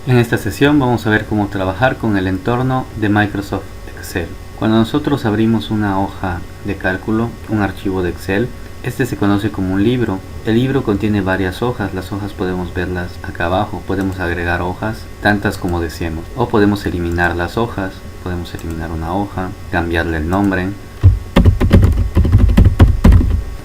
En esta sesión vamos a ver cómo trabajar con el entorno de Microsoft Excel. Cuando nosotros abrimos una hoja de cálculo, un archivo de Excel, este se conoce como un libro. El libro contiene varias hojas, las hojas podemos verlas acá abajo, podemos agregar hojas, tantas como deseemos, o podemos eliminar las hojas, podemos eliminar una hoja, cambiarle el nombre,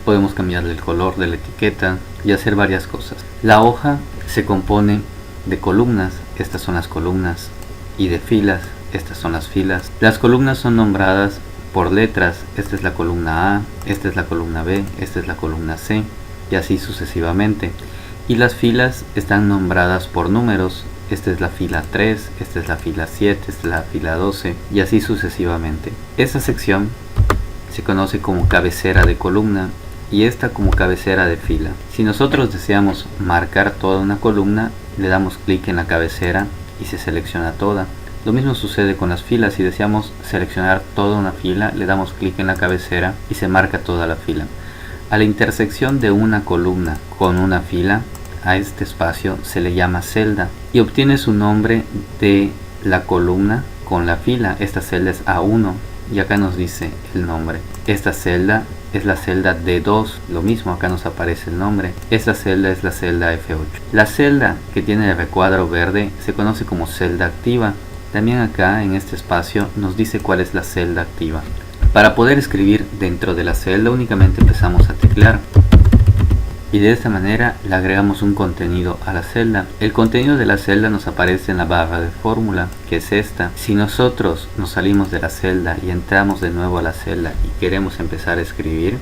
podemos cambiarle el color de la etiqueta y hacer varias cosas. La hoja se compone de columnas, estas son las columnas, y de filas, estas son las filas. Las columnas son nombradas por letras, esta es la columna A, esta es la columna B, esta es la columna C, y así sucesivamente. Y las filas están nombradas por números, esta es la fila 3, esta es la fila 7, esta es la fila 12, y así sucesivamente. Esta sección se conoce como cabecera de columna y esta como cabecera de fila. Si nosotros deseamos marcar toda una columna, le damos clic en la cabecera y se selecciona toda. Lo mismo sucede con las filas. Si deseamos seleccionar toda una fila, le damos clic en la cabecera y se marca toda la fila. A la intersección de una columna con una fila, a este espacio se le llama celda y obtiene su nombre de la columna con la fila. Esta celda es A1 y acá nos dice el nombre. Esta celda es la celda D2, lo mismo, acá nos aparece el nombre. Esta celda es la celda F8. La celda que tiene el recuadro verde se conoce como celda activa. También acá en este espacio nos dice cuál es la celda activa. Para poder escribir dentro de la celda únicamente empezamos a teclear y de esta manera le agregamos un contenido a la celda. El contenido de la celda nos aparece en la barra de fórmula, que es esta. Si nosotros nos salimos de la celda y entramos de nuevo a la celda y queremos empezar a escribir,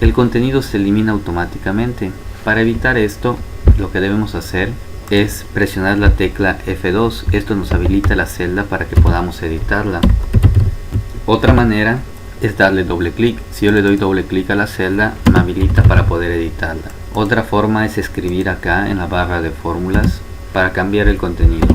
el contenido se elimina automáticamente. Para evitar esto, lo que debemos hacer es presionar la tecla F2. Esto nos habilita la celda para que podamos editarla. Otra manera es darle doble clic. Si yo le doy doble clic a la celda, me habilita para poder editarla. Otra forma es escribir acá en la barra de fórmulas para cambiar el contenido.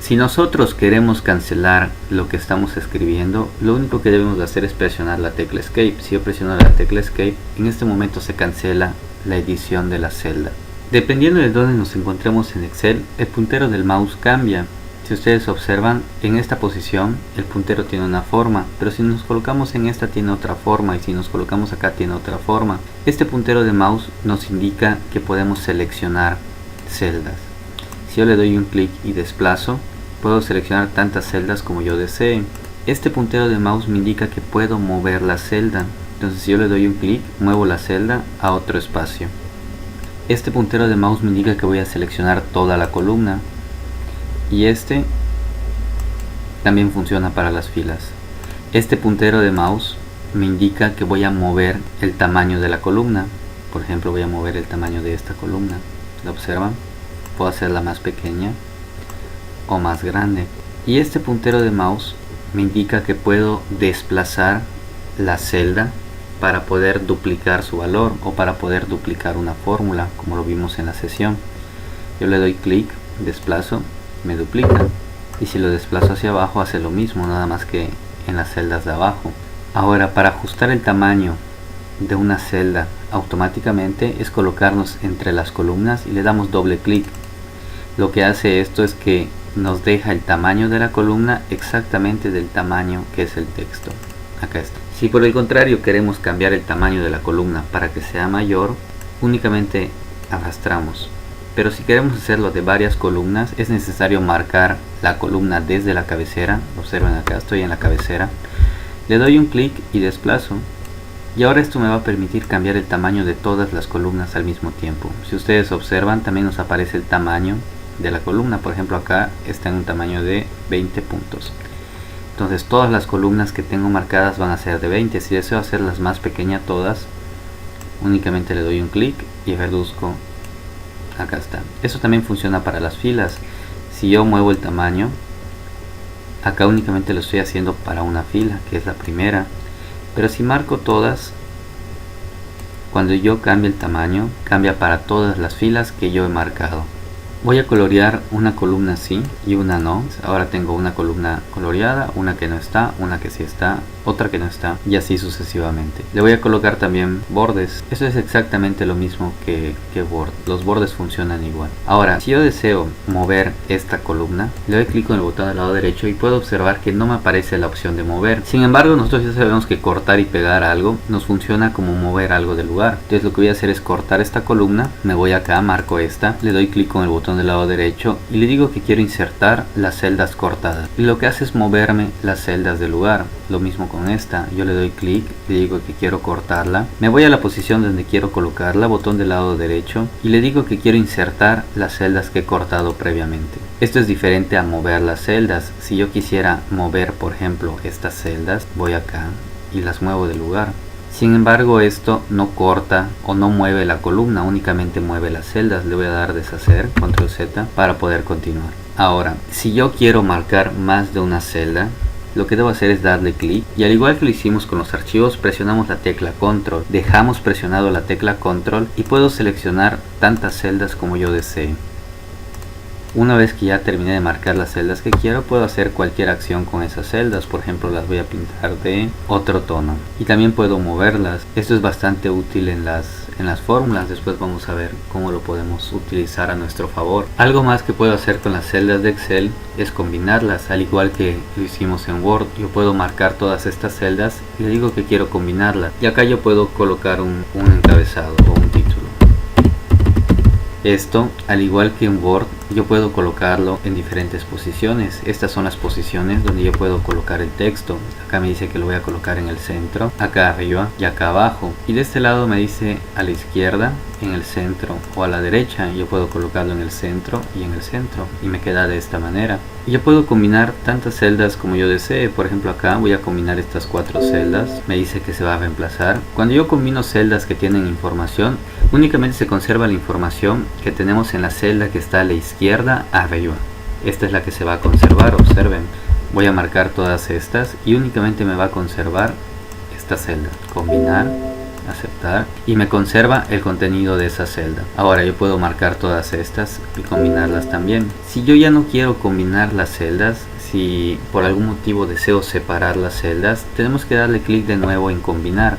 Si nosotros queremos cancelar lo que estamos escribiendo, lo único que debemos de hacer es presionar la tecla Escape. Si yo presiono la tecla Escape, en este momento se cancela la edición de la celda. Dependiendo de dónde nos encontremos en Excel, el puntero del mouse cambia. Si ustedes observan, en esta posición el puntero tiene una forma, pero si nos colocamos en esta tiene otra forma y si nos colocamos acá tiene otra forma. Este puntero de mouse nos indica que podemos seleccionar celdas. Si yo le doy un clic y desplazo, puedo seleccionar tantas celdas como yo desee. Este puntero de mouse me indica que puedo mover la celda. Entonces si yo le doy un clic, muevo la celda a otro espacio. Este puntero de mouse me indica que voy a seleccionar toda la columna. Y este también funciona para las filas. Este puntero de mouse me indica que voy a mover el tamaño de la columna. Por ejemplo, voy a mover el tamaño de esta columna. ¿La observan? Puedo hacerla más pequeña o más grande. Y este puntero de mouse me indica que puedo desplazar la celda para poder duplicar su valor o para poder duplicar una fórmula, como lo vimos en la sesión. Yo le doy clic, desplazo, me duplica, y si lo desplazo hacia abajo hace lo mismo, nada más que en las celdas de abajo. Ahora, para ajustar el tamaño de una celda automáticamente es colocarnos entre las columnas y le damos doble clic. Lo que hace esto es que nos deja el tamaño de la columna exactamente del tamaño que es el texto. Acá está. Si por el contrario queremos cambiar el tamaño de la columna para que sea mayor, únicamente arrastramos. Pero si queremos hacerlo de varias columnas, es necesario marcar la columna desde la cabecera. Observen acá, estoy en la cabecera. Le doy un clic y desplazo. Y ahora esto me va a permitir cambiar el tamaño de todas las columnas al mismo tiempo. Si ustedes observan, también nos aparece el tamaño de la columna. Por ejemplo, acá está en un tamaño de 20 puntos. Entonces todas las columnas que tengo marcadas van a ser de 20. Si deseo hacerlas más pequeñas todas, únicamente le doy un clic y reduzco. Acá está. Eso también funciona para las filas. Si yo muevo el tamaño, acá únicamente lo estoy haciendo para una fila, que es la primera. Pero si marco todas, cuando yo cambie el tamaño, cambia para todas las filas que yo he marcado. Voy a colorear una columna sí y una no. Ahora tengo una columna coloreada, una que no está, una que sí está, otra que no está, y así sucesivamente. Le voy a colocar también bordes. Eso es exactamente lo mismo que Word. Los bordes funcionan igual. Ahora, si yo deseo mover esta columna, le doy clic con el botón del lado derecho y puedo observar que no me aparece la opción de mover. Sin embargo, nosotros ya sabemos que cortar y pegar algo nos funciona como mover algo del lugar. Entonces lo que voy a hacer es cortar esta columna, me voy acá, marco esta, le doy clic con el botón del lado derecho y le digo que quiero insertar las celdas cortadas. Y lo que hace es moverme las celdas del lugar. Lo mismo con esta, yo le doy clic, le digo que quiero cortarla, me voy a la posición donde quiero colocarla, botón del lado derecho, y le digo que quiero insertar las celdas que he cortado previamente. Esto es diferente a mover las celdas. Si yo quisiera mover, por ejemplo, estas celdas, voy acá y las muevo del lugar. Sin embargo, esto no corta o no mueve la columna, únicamente mueve las celdas. Le voy a dar deshacer, control Z, para poder continuar. Ahora, si yo quiero marcar más de una celda, lo que debo hacer es darle clic y, al igual que lo hicimos con los archivos, presionamos la tecla control, dejamos presionado la tecla control y puedo seleccionar tantas celdas como yo desee. Una vez que ya terminé de marcar las celdas que quiero, puedo hacer cualquier acción con esas celdas. Por ejemplo, las voy a pintar de otro tono y también puedo moverlas. Esto es bastante útil en las fórmulas. Después vamos a ver cómo lo podemos utilizar a nuestro favor. Algo más que puedo hacer con las celdas de Excel es combinarlas, al igual que lo hicimos en Word. Yo puedo marcar todas estas celdas y le digo que quiero combinarlas, y acá yo puedo colocar un encabezado o un título. Esto, al igual que en Word, yo puedo colocarlo en diferentes posiciones. Estas son las posiciones donde yo puedo colocar el texto. Acá me dice que lo voy a colocar en el centro, acá arriba y acá abajo. Y de este lado me dice a la izquierda, en el centro o a la derecha. Yo puedo colocarlo en el centro y en el centro, y me queda de esta manera. Y yo puedo combinar tantas celdas como yo desee. Por ejemplo, acá voy a combinar estas 4 celdas. Me dice que se va a reemplazar. Cuando yo combino celdas que tienen información, únicamente se conserva la información que tenemos en la celda que está a la izquierda arriba. Esta es la que se va a conservar. Observen, voy a marcar todas estas y únicamente me va a conservar esta celda. Combinar, aceptar, y me conserva el contenido de esa celda. Ahora yo puedo marcar todas estas y combinarlas también. Si yo ya no quiero combinar las celdas, si por algún motivo deseo separar las celdas, tenemos que darle clic de nuevo en combinar.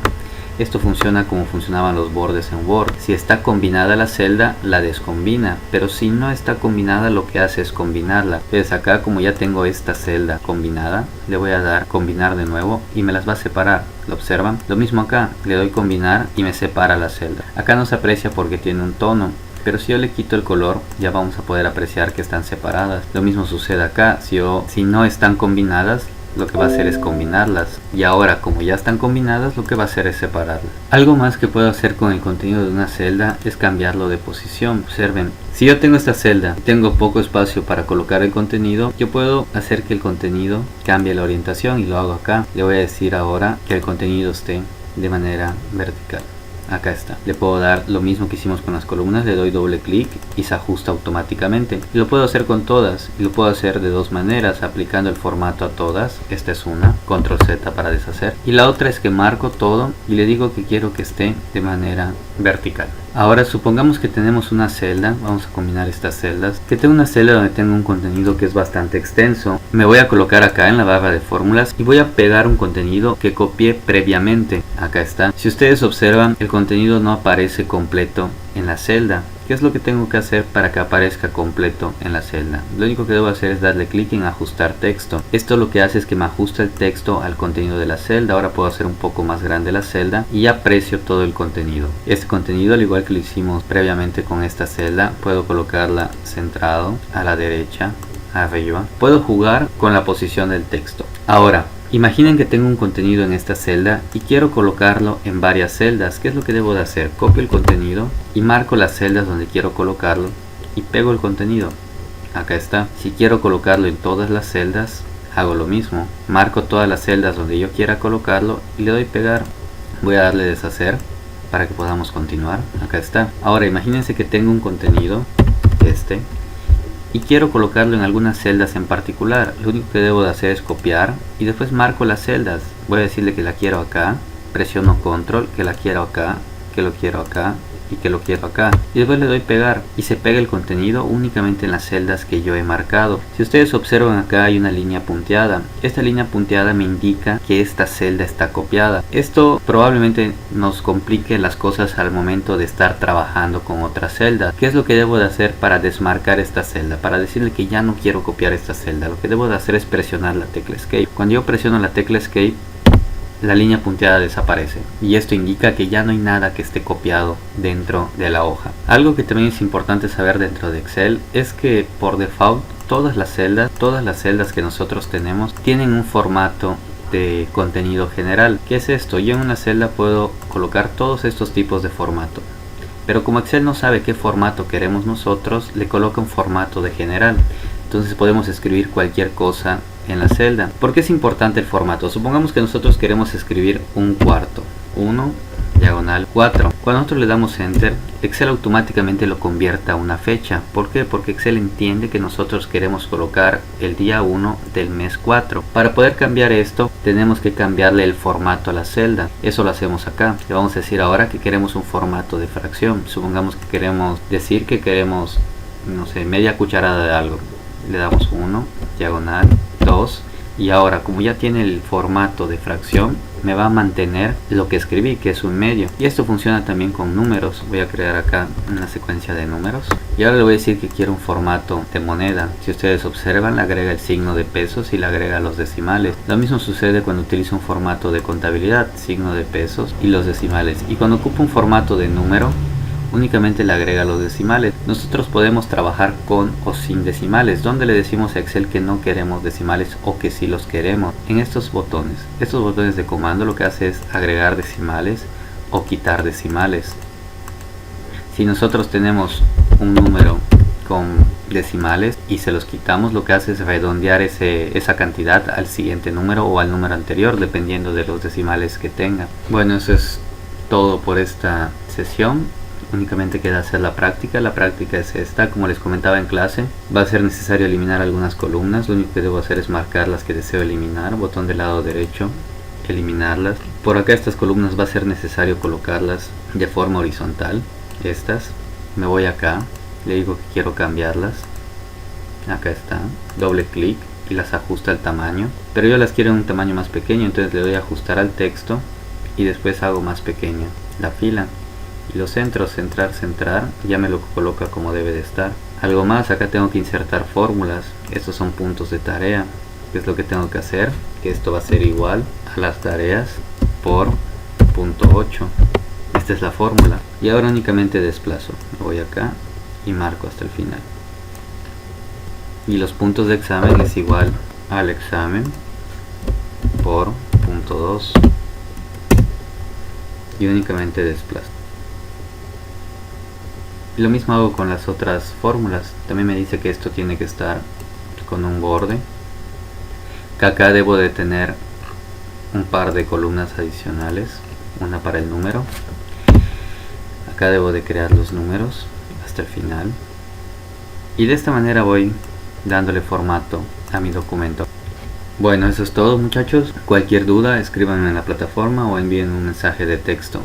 Esto funciona como funcionaban los bordes en Word. Si está combinada la celda, la descombina, pero si no está combinada, lo que hace es combinarla. Entonces acá, como ya tengo esta celda combinada, le voy a dar combinar de nuevo y me las va a separar. ¿Lo observan? Lo mismo acá, le doy combinar y me separa la celda. Acá no se aprecia porque tiene un tono, pero si yo le quito el color, ya vamos a poder apreciar que están separadas. Lo mismo sucede acá. Si no están combinadas, lo que va a hacer es combinarlas, y ahora, como ya están combinadas, lo que va a hacer es separarlas. Algo más que puedo hacer con el contenido de una celda es cambiarlo de posición. Observen, si yo tengo esta celda, tengo poco espacio para colocar el contenido, yo puedo hacer que el contenido cambie la orientación, y lo hago acá. Le voy a decir ahora que el contenido esté de manera vertical. Acá está. Le puedo dar lo mismo que hicimos con las columnas, le doy doble clic y se ajusta automáticamente. Y lo puedo hacer con todas, y lo puedo hacer de dos maneras, aplicando el formato a todas. Esta es una, control Z para deshacer, y la otra es que marco todo y le digo que quiero que esté de manera vertical. Ahora supongamos que tenemos una celda, vamos a combinar estas celdas, que tengo una celda donde tengo un contenido que es bastante extenso. Me voy a colocar acá en la barra de fórmulas y voy a pegar un contenido que copié previamente. Acá está. Si ustedes observan, el contenido no aparece completo en la celda. ¿Qué es lo que tengo que hacer para que aparezca completo en la celda? Lo único que debo hacer es darle clic en ajustar texto. Esto lo que hace es que me ajusta el texto al contenido de la celda. Ahora puedo hacer un poco más grande la celda y aprecio todo el contenido. Este contenido, al igual que lo hicimos previamente con esta celda, puedo colocarla centrado a la derecha, arriba. Puedo jugar con la posición del texto. Ahora, imaginen que tengo un contenido en esta celda y quiero colocarlo en varias celdas. ¿Qué es lo que debo de hacer? Copio el contenido y marco las celdas donde quiero colocarlo y pego el contenido. Acá está. Si quiero colocarlo en todas las celdas, hago lo mismo. Marco todas las celdas donde yo quiera colocarlo y le doy pegar. Voy a darle deshacer para que podamos continuar. Acá está. Ahora imagínense que tengo un contenido, y quiero colocarlo en algunas celdas en particular. Lo único que debo de hacer es copiar y después marco las celdas. Voy a decirle que la quiero acá, presiono control, que la quiero acá, que lo quiero acá y que lo quiero acá, y después le doy pegar y se pega el contenido únicamente en las celdas que yo he marcado. Si ustedes observan, acá hay una línea punteada. Esta línea punteada me indica que esta celda está copiada. Esto probablemente nos complique las cosas al momento de estar trabajando con otra celda. ¿Qué es lo que debo de hacer para desmarcar esta celda? Para decirle que ya no quiero copiar esta celda, lo que debo de hacer es presionar la tecla Escape. Cuando yo presiono la tecla Escape, la línea punteada desaparece y esto indica que ya no hay nada que esté copiado dentro de la hoja. Algo que también es importante saber dentro de Excel es que por default todas las celdas que nosotros tenemos tienen un formato de contenido general. ¿Qué es esto? Yo en una celda puedo colocar todos estos tipos de formato, pero como Excel no sabe qué formato queremos nosotros, le coloca un formato de general. Entonces podemos escribir cualquier cosa en la celda. ¿Por qué es importante el formato? Supongamos que nosotros queremos escribir un cuarto, 1 diagonal 4. Cuando nosotros le damos enter, Excel automáticamente lo convierte a una fecha. ¿Por qué? Porque Excel entiende que nosotros queremos colocar el día 1 del mes 4. Para poder cambiar esto, tenemos que cambiarle el formato a la celda. Eso lo hacemos acá. Le vamos a decir ahora que queremos un formato de fracción. Supongamos que queremos decir que queremos, no sé, media cucharada de algo. Le damos 1 diagonal 2 y ahora como ya tiene el formato de fracción me va a mantener lo que escribí, que es un medio. Y esto funciona también con números. Voy a crear acá una secuencia de números y ahora le voy a decir que quiero un formato de moneda. Si ustedes observan, le agrega el signo de pesos y le agrega los decimales. Lo mismo sucede cuando utilizo un formato de contabilidad, signo de pesos y los decimales. Y cuando ocupo un formato de número, únicamente le agrega los decimales. Nosotros podemos trabajar con o sin decimales, donde le decimos a Excel que no queremos decimales o que sí los queremos. En estos botones de comando lo que hace es agregar decimales o quitar decimales. Si nosotros tenemos un número con decimales y se los quitamos, lo que hace es redondear esa cantidad al siguiente número o al número anterior, dependiendo de los decimales que tenga. Bueno, eso es todo por esta sesión. Únicamente queda hacer la práctica. La práctica es esta. Como les comentaba en clase, va a ser necesario eliminar algunas columnas. Lo único que debo hacer es marcar las que deseo eliminar, botón del lado derecho, eliminarlas. Por acá estas columnas va a ser necesario colocarlas de forma horizontal. Estas, me voy acá, le digo que quiero cambiarlas. Acá está, doble clic y las ajusta al tamaño, pero yo las quiero en un tamaño más pequeño, entonces le doy a ajustar al texto y después hago más pequeña la fila. Y los centros, centrar, ya me lo coloca como debe de estar. Algo más, acá tengo que insertar fórmulas. Estos son puntos de tarea. ¿Qué es lo que tengo que hacer? Que esto va a ser igual a las tareas por punto 8. Esta es la fórmula. Y ahora únicamente desplazo. Me voy acá y marco hasta el final. Y los puntos de examen es igual al examen por punto 2. Y únicamente desplazo. Y lo mismo hago con las otras fórmulas. También me dice que esto tiene que estar con un borde. Que acá debo de tener un par de columnas adicionales. Una para el número. Acá debo de crear los números hasta el final. Y de esta manera voy dándole formato a mi documento. Bueno, eso es todo, muchachos. Cualquier duda, escríbanme en la plataforma o envíen un mensaje de texto.